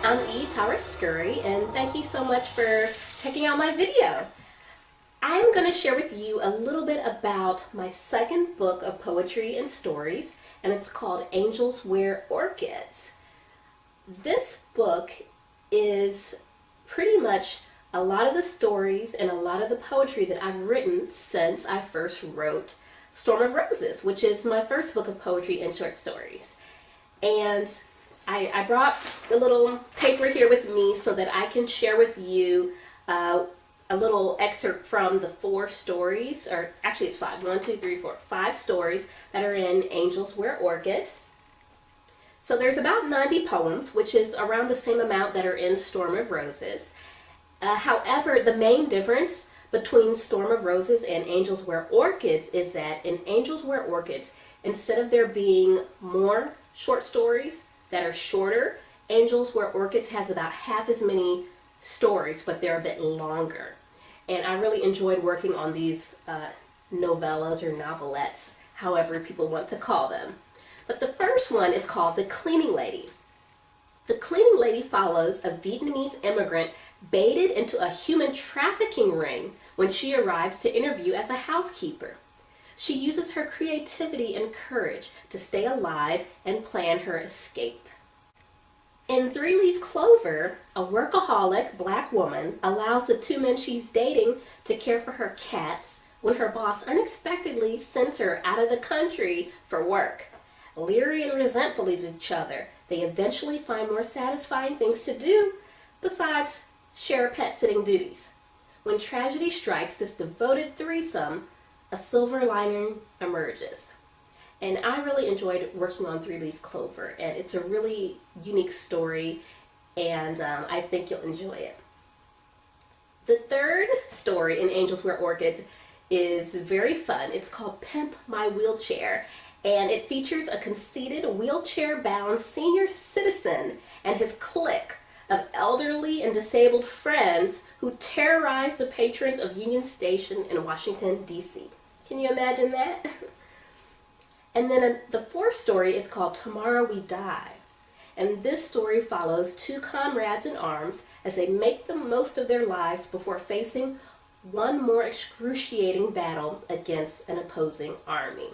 I'm Scurry, and thank you so much for checking out my video. I'm going to share with you a little bit about my second book of poetry and stories, and it's called Angels Wear Orchids. This book is pretty much a lot of the stories and a lot of the poetry that I've written since I first wrote Storm of Roses, which is my first book of poetry and short stories. And I brought a little paper here with me so that I can share with you a little excerpt from the 4 stories, or actually it's 5, 1, 2, 3, 4, 5 stories that are in Angels Wear Orchids. So there's about 90 poems, which is around the same amount that are in Storm of Roses. However, the main difference between Storm of Roses and Angels Wear Orchids is that in Angels Wear Orchids, instead of there being more short stories that are shorter, Angels Wear Orchids has about half as many stories, but they're a bit longer. And I really enjoyed working on these novellas or novelettes, however people want to call them. But the first one is called The Cleaning Lady. The Cleaning Lady follows a Vietnamese immigrant baited into a human trafficking ring when she arrives to interview as a housekeeper. She uses her creativity and courage to stay alive and plan her escape. In 3 Leaf Clover, a workaholic black woman allows the 2 men she's dating to care for her cats when her boss unexpectedly sends her out of the country for work. Leery and resentful of each other, they eventually find more satisfying things to do besides share pet-sitting duties. When tragedy strikes this devoted threesome, a silver lining emerges. And I really enjoyed working on 3 Leaf Clover, and it's a really unique story, and I think you'll enjoy it. The third story in Angels Wear Orchids is very fun. It's called Pimp My Wheelchair, and it features a conceited wheelchair-bound senior citizen and his clique of elderly and disabled friends who terrorize the patrons of Union Station in Washington, D.C. Can you imagine that? And then the 4th story is called Tomorrow We Die. And this story follows 2 comrades in arms as they make the most of their lives before facing one more excruciating battle against an opposing army.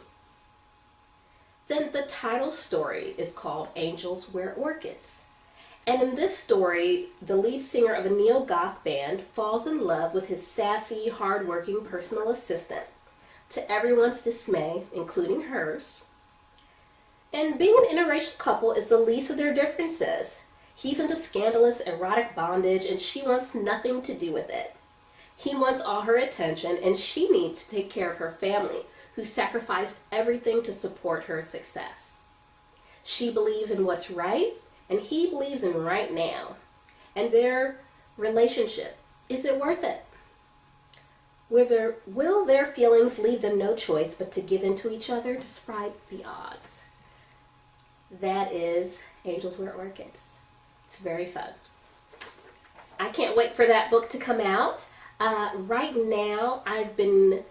Then the title story is called Angels Wear Orchids. And in this story, the lead singer of a neo-goth band falls in love with his sassy, hard-working personal assistant, to everyone's dismay, including hers. And being an interracial couple is the least of their differences. He's into scandalous, erotic bondage, and she wants nothing to do with it. He wants all her attention, and she needs to take care of her family, who sacrificed everything to support her success. She believes in what's right, and he believes in right now. And their relationship, is it worth it? Will their feelings leave them no choice but to give in to each other despite the odds? That is Angels Wear Orchids. It's very fun. I can't wait for that book to come out. Right now, I've been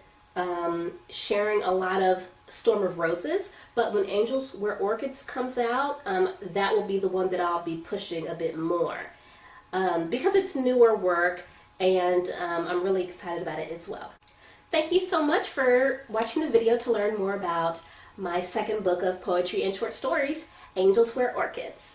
sharing a lot of Storm of Roses, but when Angels Wear Orchids comes out, that will be the one that I'll be pushing a bit more because it's newer work, and I'm really excited about it as well. Thank you so much for watching the video to learn more about my second book of poetry and short stories, Angels Wear Orchids.